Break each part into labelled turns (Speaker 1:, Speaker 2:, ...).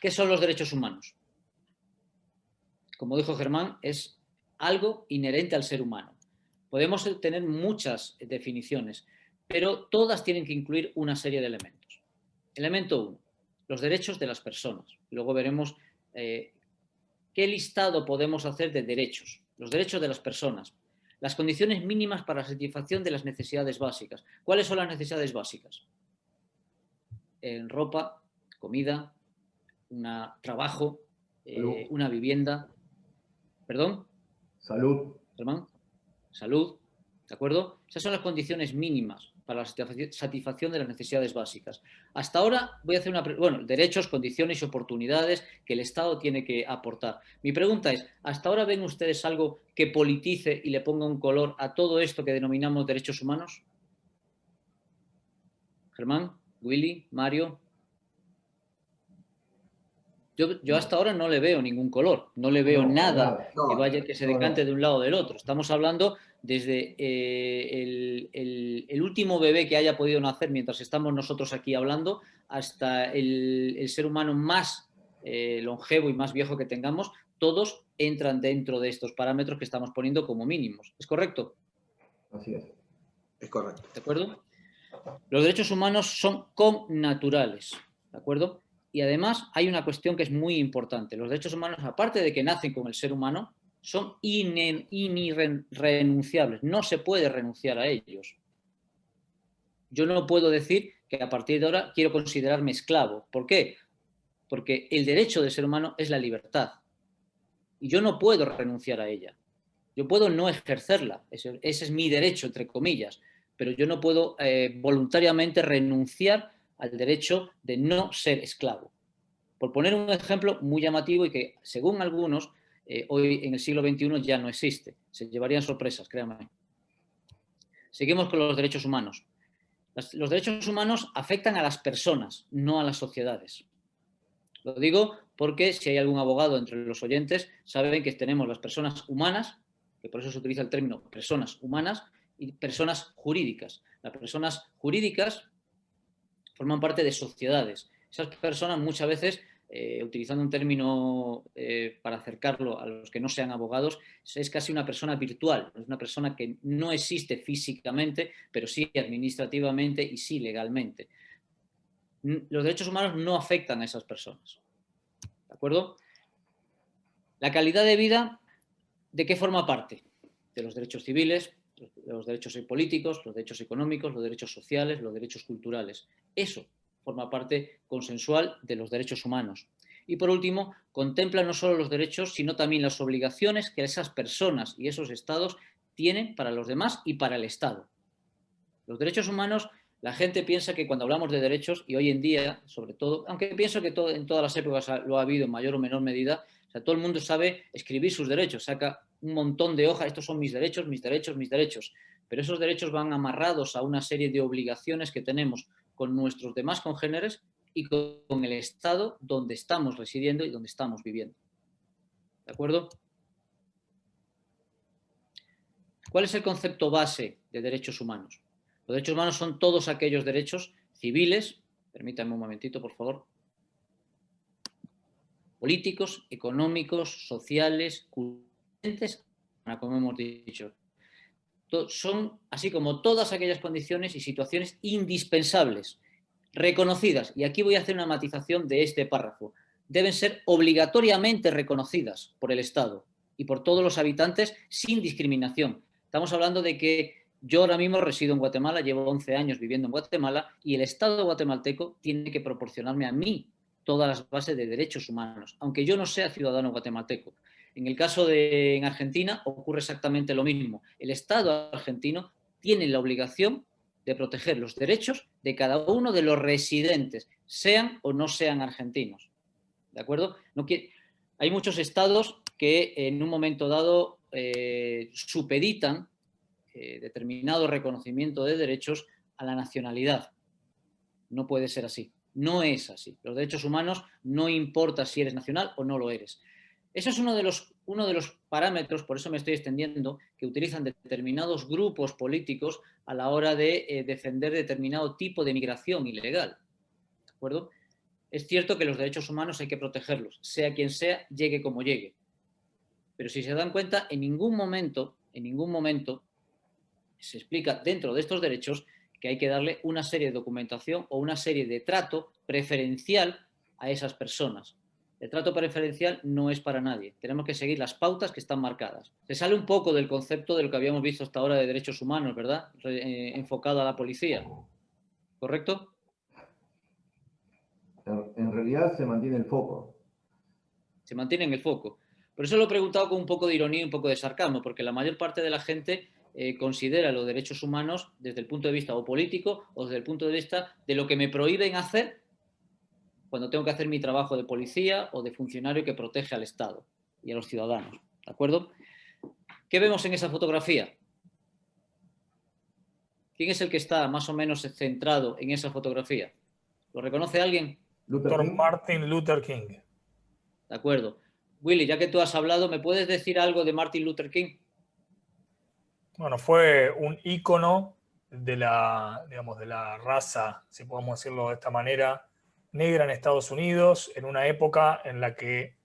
Speaker 1: ¿Qué son los derechos humanos? Como dijo Germán, es algo inherente al ser humano. Podemos tener muchas definiciones, pero todas tienen que incluir una serie de elementos. Elemento 1, los derechos de las personas. Luego veremos qué listado podemos hacer de derechos. Los derechos de las personas. Las condiciones mínimas para la satisfacción de las necesidades básicas. ¿Cuáles son las necesidades básicas? Ropa, comida, trabajo, una vivienda. ¿Perdón?
Speaker 2: Salud.
Speaker 1: Germán. Salud. ¿De acuerdo? Esas son las condiciones mínimas para la satisfacción de las necesidades básicas. Hasta ahora voy a hacer derechos, condiciones y oportunidades que el Estado tiene que aportar. Mi pregunta es, ¿hasta ahora ven ustedes algo que politice y le ponga un color a todo esto que denominamos derechos humanos? Germán, Willy, Mario. Yo hasta ahora no le veo ningún color, no le veo nada que se decante de un lado o del otro. Estamos hablando desde el último bebé que haya podido nacer mientras estamos nosotros aquí hablando hasta el ser humano más longevo y más viejo que tengamos, todos entran dentro de estos parámetros que estamos poniendo como mínimos. ¿Es correcto?
Speaker 2: Así es.
Speaker 3: Es correcto.
Speaker 1: ¿De acuerdo? Los derechos humanos son connaturales, ¿de acuerdo? Y además hay una cuestión que es muy importante. Los derechos humanos, aparte de que nacen con el ser humano, son irrenunciables. No se puede renunciar a ellos. Yo no puedo decir que a partir de ahora quiero considerarme esclavo. ¿Por qué? Porque el derecho del ser humano es la libertad. Y yo no puedo renunciar a ella. Yo puedo no ejercerla. Ese es mi derecho, entre comillas. Pero yo no puedo voluntariamente renunciar al derecho de no ser esclavo. Por poner un ejemplo muy llamativo y que, según algunos, hoy en el siglo XXI ya no existe. Se llevarían sorpresas, créanme. Seguimos con los derechos humanos. Los derechos humanos afectan a las personas, no a las sociedades. Lo digo porque si hay algún abogado entre los oyentes, saben que tenemos las personas humanas, que por eso se utiliza el término personas humanas, y personas jurídicas. Las personas jurídicas forman parte de sociedades. Esas personas muchas veces, utilizando un término para acercarlo a los que no sean abogados, es casi una persona virtual, es una persona que no existe físicamente, pero sí administrativamente y sí legalmente. Los derechos humanos no afectan a esas personas. ¿De acuerdo? La calidad de vida, ¿de qué forma parte? De los derechos civiles, los derechos políticos, los derechos económicos, los derechos sociales, los derechos culturales. Eso forma parte consensual de los derechos humanos. Y por último, contempla no solo los derechos, sino también las obligaciones que esas personas y esos estados tienen para los demás y para el Estado. Los derechos humanos, la gente piensa que cuando hablamos de derechos, y hoy en día, sobre todo, aunque pienso que en todas las épocas lo ha habido en mayor o menor medida, o sea, todo el mundo sabe escribir sus derechos, saca un montón de hojas, estos son mis derechos, mis derechos, mis derechos, pero esos derechos van amarrados a una serie de obligaciones que tenemos con nuestros demás congéneres y con el Estado donde estamos residiendo y donde estamos viviendo. ¿De acuerdo? ¿Cuál es el concepto base de derechos humanos? Los derechos humanos son todos aquellos derechos civiles, permítanme un momentito, por favor, políticos, económicos, sociales, culturales, como hemos dicho. Son así como todas aquellas condiciones y situaciones indispensables, reconocidas, y aquí voy a hacer una matización de este párrafo, deben ser obligatoriamente reconocidas por el Estado y por todos los habitantes sin discriminación. Estamos hablando de que yo ahora mismo resido en Guatemala, llevo 11 años viviendo en Guatemala y el Estado guatemalteco tiene que proporcionarme a mí todas las bases de derechos humanos, aunque yo no sea ciudadano guatemalteco. En el caso en Argentina ocurre exactamente lo mismo. El Estado argentino tiene la obligación de proteger los derechos de cada uno de los residentes, sean o no sean argentinos. ¿De acuerdo? Hay muchos estados que en un momento dado supeditan determinado reconocimiento de derechos a la nacionalidad. No puede ser así. No es así. Los derechos humanos no importa si eres nacional o no lo eres. Eso es uno de los parámetros, por eso me estoy extendiendo, que utilizan determinados grupos políticos a la hora de defender determinado tipo de migración ilegal. ¿De acuerdo? Es cierto que los derechos humanos hay que protegerlos, sea quien sea, llegue como llegue. Pero si se dan cuenta, en ningún momento se explica dentro de estos derechos que hay que darle una serie de documentación o una serie de trato preferencial a esas personas. El trato preferencial no es para nadie. Tenemos que seguir las pautas que están marcadas. Se sale un poco del concepto de lo que habíamos visto hasta ahora de derechos humanos, ¿verdad? Enfocado a la policía. ¿Correcto?
Speaker 2: En realidad se mantiene el foco.
Speaker 1: Se mantiene en el foco. Por eso lo he preguntado con un poco de ironía y un poco de sarcasmo, porque la mayor parte de la gente considera los derechos humanos desde el punto de vista o político o desde el punto de vista de lo que me prohíben hacer cuando tengo que hacer mi trabajo de policía o de funcionario que protege al Estado y a los ciudadanos. ¿De acuerdo? ¿Qué vemos en esa fotografía? ¿Quién es el que está más o menos centrado en esa fotografía? ¿Lo reconoce alguien?
Speaker 3: Dr. Martin Luther King.
Speaker 1: De acuerdo. Willy, ya que tú has hablado, ¿me puedes decir algo de Martin Luther King?
Speaker 3: Bueno, fue un ícono de la, digamos, de la raza, si podemos decirlo de esta manera, negra en Estados Unidos, en una época en la que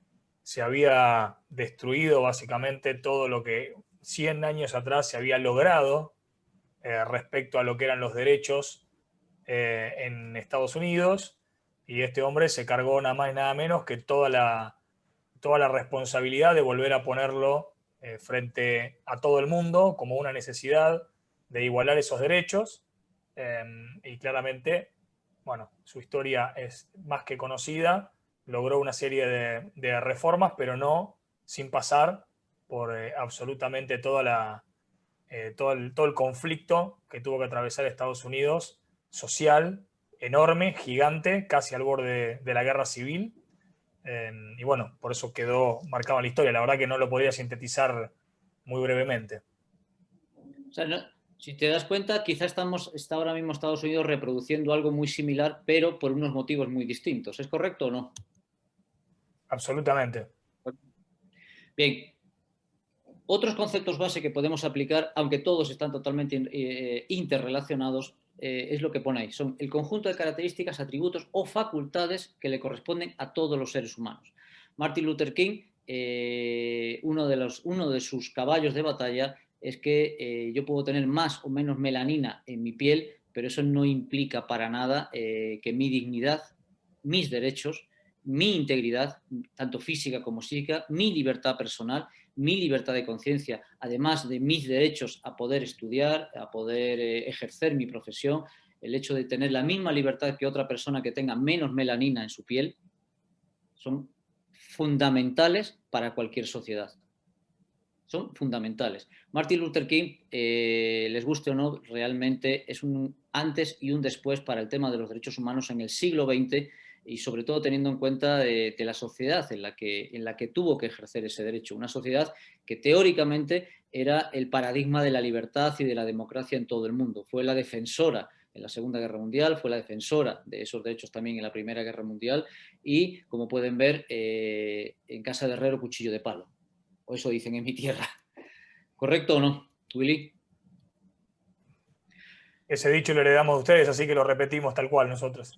Speaker 3: se había destruido básicamente todo lo que 100 años atrás se había logrado respecto a lo que eran los derechos en Estados Unidos, y este hombre se cargó nada más y nada menos que toda la responsabilidad de volver a ponerlo frente a todo el mundo como una necesidad de igualar esos derechos, y claramente, bueno, su historia es más que conocida, logró una serie de reformas, pero no sin pasar por absolutamente todo el conflicto que tuvo que atravesar Estados Unidos, social, enorme, gigante, casi al borde de la guerra civil. Y bueno, por eso quedó marcado en la historia. La verdad que no lo podría sintetizar muy brevemente.
Speaker 1: O sea, no, si te das cuenta, quizá está ahora mismo Estados Unidos reproduciendo algo muy similar, pero por unos motivos muy distintos. ¿Es correcto o no?
Speaker 3: Absolutamente.
Speaker 1: Bien. Otros conceptos base que podemos aplicar, aunque todos están totalmente interrelacionados, es lo que pone ahí. Son el conjunto de características, atributos o facultades que le corresponden a todos los seres humanos. Martin Luther King, uno de sus caballos de batalla es que yo puedo tener más o menos melanina en mi piel, pero eso no implica para nada que mi dignidad, mis derechos, mi integridad, tanto física como psíquica, mi libertad personal, mi libertad de conciencia, además de mis derechos a poder estudiar, a poder ejercer mi profesión, el hecho de tener la misma libertad que otra persona que tenga menos melanina en su piel, son fundamentales para cualquier sociedad. Son fundamentales. Martin Luther King, les guste o no, realmente es un antes y un después para el tema de los derechos humanos en el siglo XX, y sobre todo teniendo en cuenta de la sociedad en la que tuvo que ejercer ese derecho. Una sociedad que teóricamente era el paradigma de la libertad y de la democracia en todo el mundo. Fue la defensora en la Segunda Guerra Mundial, fue la defensora de esos derechos también en la Primera Guerra Mundial y, como pueden ver, en casa de herrero, cuchillo de palo. O eso dicen en mi tierra. ¿Correcto o no, Willy?
Speaker 3: Ese dicho lo heredamos de ustedes, así que lo repetimos tal cual nosotros.